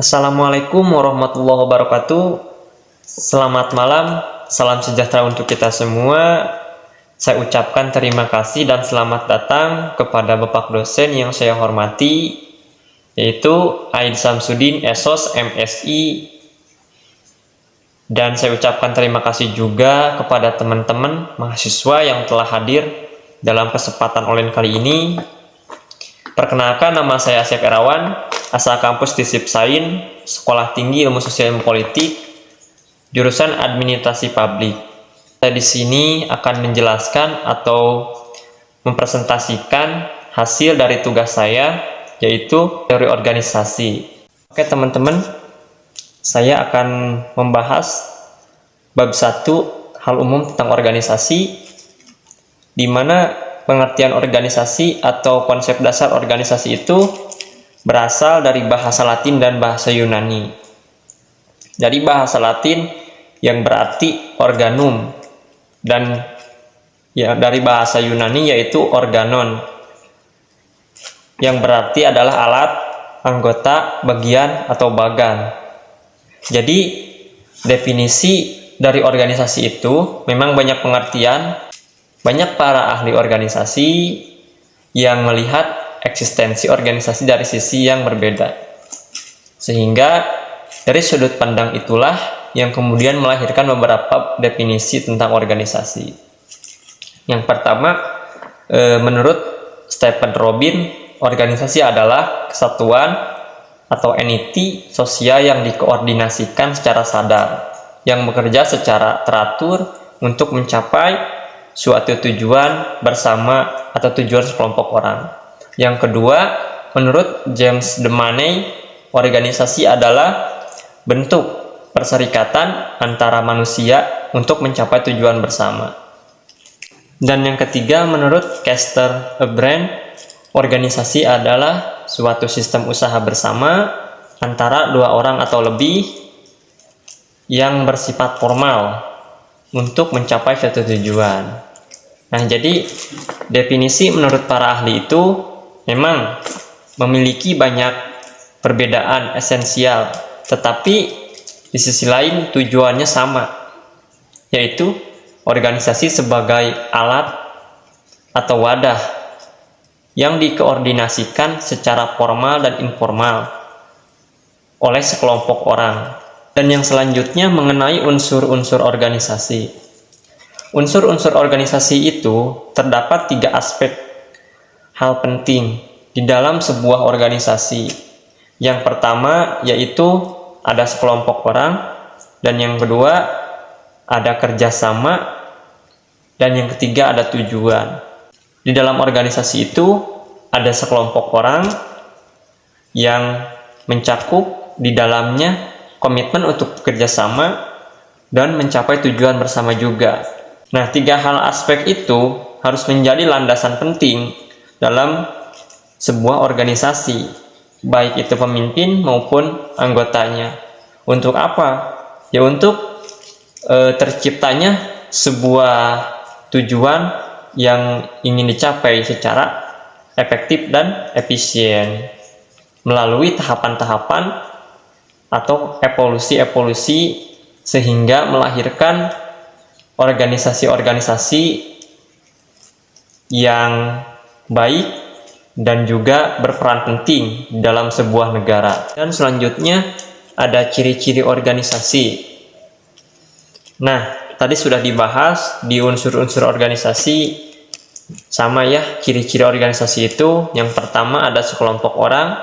Assalamualaikum warahmatullahi wabarakatuh. Selamat malam, salam sejahtera untuk kita semua. Saya ucapkan terima kasih dan selamat datang kepada Bapak dosen yang saya hormati, yaitu Aid Samsudin, Esos, MSI. Dan saya ucapkan terima kasih juga kepada teman-teman mahasiswa yang telah hadir dalam kesempatan online kali ini. Perkenalkan, nama saya Asep Erawan, asal kampus Disip Sain, Sekolah Tinggi Ilmu Sosial dan Politik, jurusan Administrasi Publik. Saya di sini akan menjelaskan atau mempresentasikan hasil dari tugas saya, yaitu teori organisasi. Oke teman-teman, saya akan membahas bab 1 hal umum tentang organisasi, di mana pengertian organisasi atau konsep dasar organisasi itu berasal dari bahasa Latin dan bahasa Yunani. Dari bahasa Latin yang berarti organum, dan ya dari bahasa Yunani yaitu organon, yang berarti adalah alat, anggota, bagian, atau bagan. Jadi definisi dari organisasi itu memang banyak pengertian. Banyak para ahli organisasi yang melihat eksistensi organisasi dari sisi yang berbeda. Sehingga dari sudut pandang itulah yang kemudian melahirkan beberapa definisi tentang organisasi. Yang pertama, menurut Stephen Robin, organisasi adalah kesatuan atau entity sosial yang dikoordinasikan secara sadar, yang bekerja secara teratur untuk mencapai suatu tujuan bersama atau tujuan sekelompok orang. Yang kedua, menurut James DeManey, organisasi adalah bentuk perserikatan antara manusia untuk mencapai tujuan bersama. Dan yang ketiga, menurut Caster Brand, organisasi adalah suatu sistem usaha bersama antara dua orang atau lebih yang bersifat formal untuk mencapai suatu tujuan. Nah, jadi definisi menurut para ahli itu memang memiliki banyak perbedaan esensial, tetapi di sisi lain tujuannya sama, yaitu organisasi sebagai alat atau wadah yang dikoordinasikan secara formal dan informal oleh sekelompok orang. Dan yang selanjutnya mengenai unsur-unsur organisasi. Unsur-unsur organisasi itu terdapat 3 aspek hal penting di dalam sebuah organisasi. Yang pertama yaitu ada sekelompok orang, dan yang kedua ada kerjasama, dan yang ketiga ada tujuan. Di dalam organisasi itu ada sekelompok orang yang mencakup di dalamnya komitmen untuk bekerja sama dan mencapai tujuan bersama juga. Nah, 3 hal aspek itu harus menjadi landasan penting dalam sebuah organisasi, baik itu pemimpin maupun anggotanya. Untuk apa? Ya untuk terciptanya sebuah tujuan yang ingin dicapai secara efektif dan efisien melalui tahapan-tahapan atau evolusi-evolusi, sehingga melahirkan organisasi-organisasi yang baik dan juga berperan penting dalam sebuah negara. Dan selanjutnya ada ciri-ciri organisasi. Nah, tadi sudah dibahas di unsur-unsur organisasi, sama ya, ciri-ciri organisasi itu yang pertama ada sekelompok orang,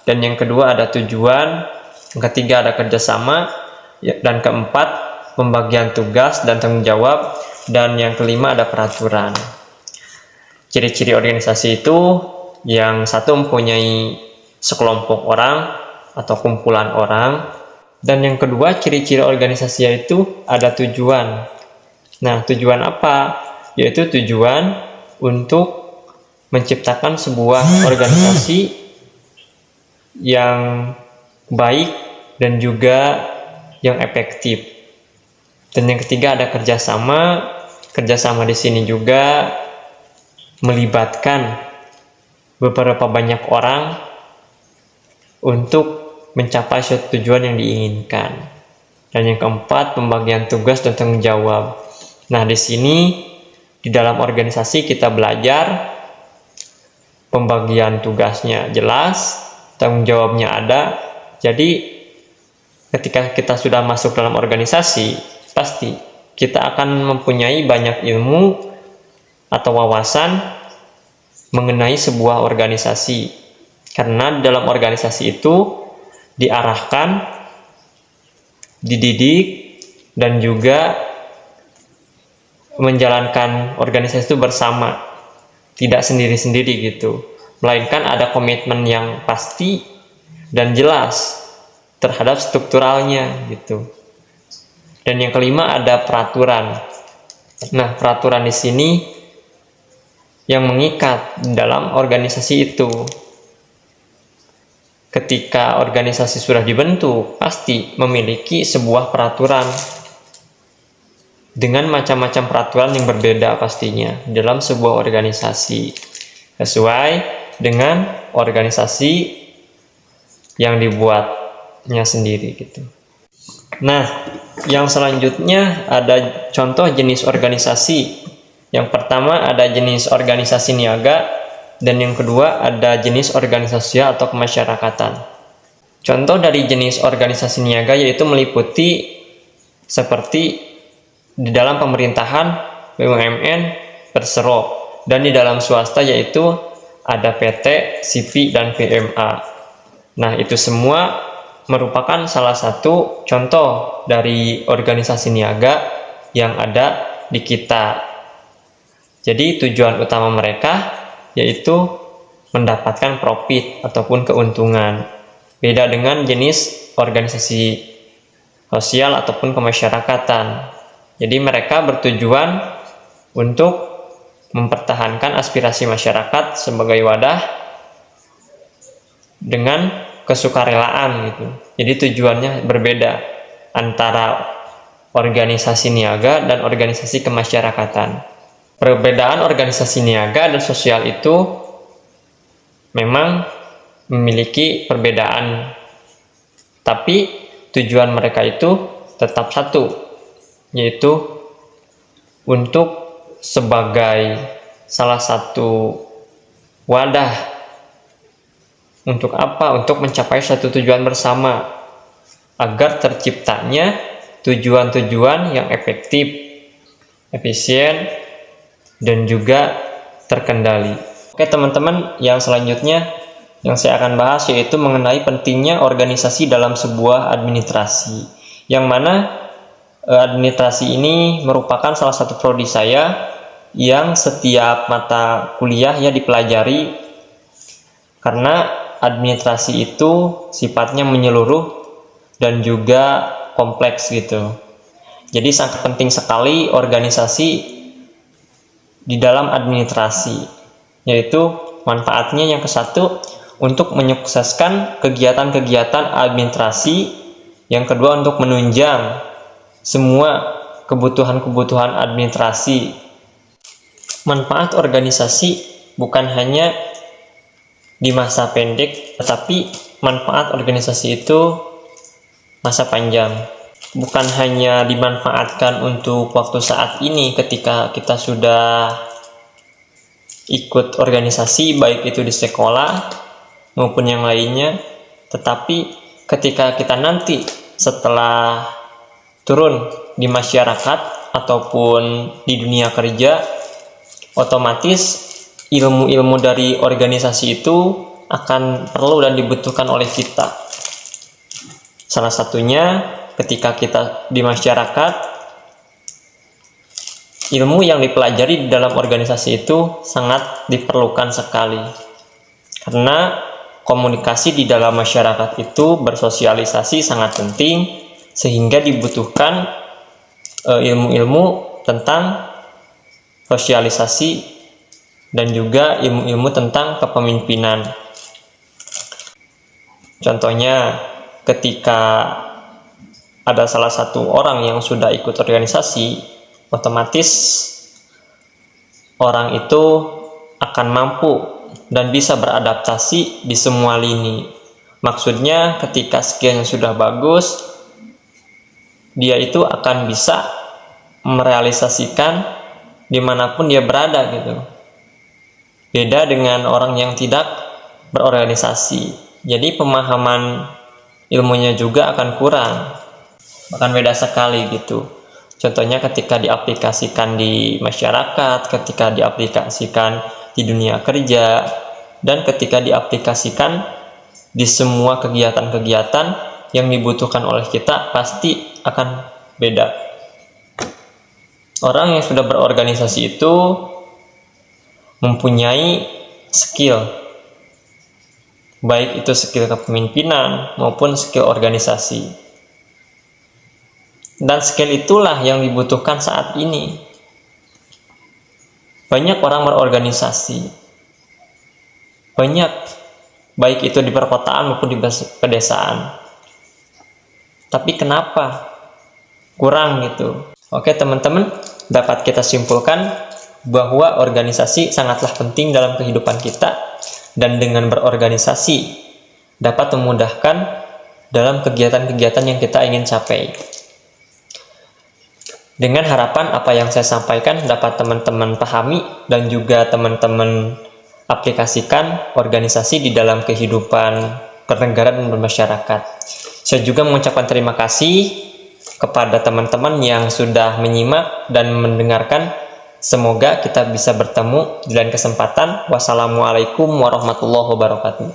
dan yang kedua ada tujuan, yang ketiga ada kerjasama, dan keempat pembagian tugas dan tanggung jawab, dan yang kelima ada peraturan. Ciri-ciri organisasi itu yang satu mempunyai sekelompok orang atau kumpulan orang, dan yang kedua ciri-ciri organisasi itu ada tujuan. Nah, tujuan apa? Yaitu tujuan untuk menciptakan sebuah organisasi yang baik dan juga yang efektif. Dan yang ketiga ada kerjasama. Kerjasama di sini juga melibatkan beberapa banyak orang untuk mencapai suatu tujuan yang diinginkan. Dan yang keempat, pembagian tugas dan tanggung jawab. Nah, di sini di dalam organisasi kita belajar pembagian tugasnya jelas, tanggung jawabnya ada. Jadi ketika kita sudah masuk dalam organisasi, pasti kita akan mempunyai banyak ilmu atau wawasan mengenai sebuah organisasi. Karena dalam organisasi itu diarahkan, dididik, dan juga menjalankan organisasi itu bersama, tidak sendiri-sendiri gitu, melainkan ada komitmen yang pasti dan jelas terhadap strukturalnya gitu. Dan yang kelima ada peraturan. Nah, peraturan di sini yang mengikat dalam organisasi itu. Ketika organisasi sudah dibentuk, pasti memiliki sebuah peraturan dengan macam-macam peraturan yang berbeda pastinya dalam sebuah organisasi, sesuai dengan organisasi yang dibuatnya sendiri gitu. Nah, yang selanjutnya ada contoh jenis organisasi. Yang pertama ada jenis organisasi niaga, dan yang kedua ada jenis organisasi atau kemasyarakatan. Contoh dari jenis organisasi niaga yaitu meliputi seperti di dalam pemerintahan, BUMN, Persero, dan di dalam swasta yaitu ada PT, SIPI, dan PMA. Nah, itu semua merupakan salah satu contoh dari organisasi niaga yang ada di kita. Jadi tujuan utama mereka yaitu mendapatkan profit ataupun keuntungan. Beda dengan jenis organisasi sosial ataupun kemasyarakatan. Jadi mereka bertujuan untuk mempertahankan aspirasi masyarakat sebagai wadah dengan kesukarelaan gitu. Jadi tujuannya berbeda antara organisasi niaga dan organisasi kemasyarakatan. Perbedaan organisasi niaga dan sosial itu memang memiliki perbedaan, tapi tujuan mereka itu tetap satu, yaitu untuk sebagai salah satu wadah. Untuk apa? Untuk mencapai satu tujuan bersama, agar terciptanya tujuan-tujuan yang efektif, efisien, dan juga terkendali. Oke teman-teman, yang selanjutnya yang saya akan bahas yaitu mengenai pentingnya organisasi dalam sebuah administrasi, yang mana administrasi ini merupakan salah satu prodi saya yang setiap mata kuliah ya dipelajari, karena administrasi itu sifatnya menyeluruh dan juga kompleks gitu. Jadi sangat penting sekali organisasi di dalam administrasi, yaitu manfaatnya yang ke-1 untuk menyukseskan kegiatan-kegiatan administrasi, yang kedua untuk menunjang semua kebutuhan-kebutuhan administrasi. Manfaat organisasi bukan hanya di masa pendek, tetapi manfaat organisasi itu masa panjang. Bukan hanya dimanfaatkan untuk waktu saat ini ketika kita sudah ikut organisasi, baik itu di sekolah maupun yang lainnya, tetapi ketika kita nanti setelah turun di masyarakat ataupun di dunia kerja, otomatis ilmu-ilmu dari organisasi itu akan perlu dan dibutuhkan oleh kita. Salah satunya ketika kita di masyarakat, ilmu yang dipelajari di dalam organisasi itu sangat diperlukan sekali. Karena komunikasi di dalam masyarakat itu bersosialisasi sangat penting, sehingga dibutuhkan ilmu-ilmu tentang sosialisasi dan juga ilmu-ilmu tentang kepemimpinan. Contohnya, ketika ada salah satu orang yang sudah ikut organisasi, otomatis orang itu akan mampu dan bisa beradaptasi di semua lini, Maksudnya ketika skillnya sudah bagus, dia itu akan bisa merealisasikan dimanapun dia berada gitu. Beda dengan orang yang tidak berorganisasi. Jadi pemahaman ilmunya juga akan kurang, akan beda sekali gitu. Contohnya ketika diaplikasikan di masyarakat, ketika diaplikasikan di dunia kerja, dan ketika diaplikasikan di semua kegiatan-kegiatan yang dibutuhkan oleh kita, pasti akan beda. Orang yang sudah berorganisasi itu mempunyai skill, baik itu skill kepemimpinan maupun skill organisasi. Dan skill itulah yang dibutuhkan saat ini. Banyak orang berorganisasi. Banyak, baik itu di perkotaan maupun di pedesaan. Tapi kenapa kurang gitu? Oke teman-teman, dapat kita simpulkan bahwa organisasi sangatlah penting dalam kehidupan kita, dan dengan berorganisasi dapat memudahkan dalam kegiatan-kegiatan yang kita ingin capai. Dengan harapan apa yang saya sampaikan dapat teman-teman pahami dan juga teman-teman aplikasikan organisasi di dalam kehidupan bernegara dan bermasyarakat. Saya juga mengucapkan terima kasih kepada teman-teman yang sudah menyimak dan mendengarkan. Semoga kita bisa bertemu di lain kesempatan. Wassalamualaikum warahmatullahi wabarakatuh.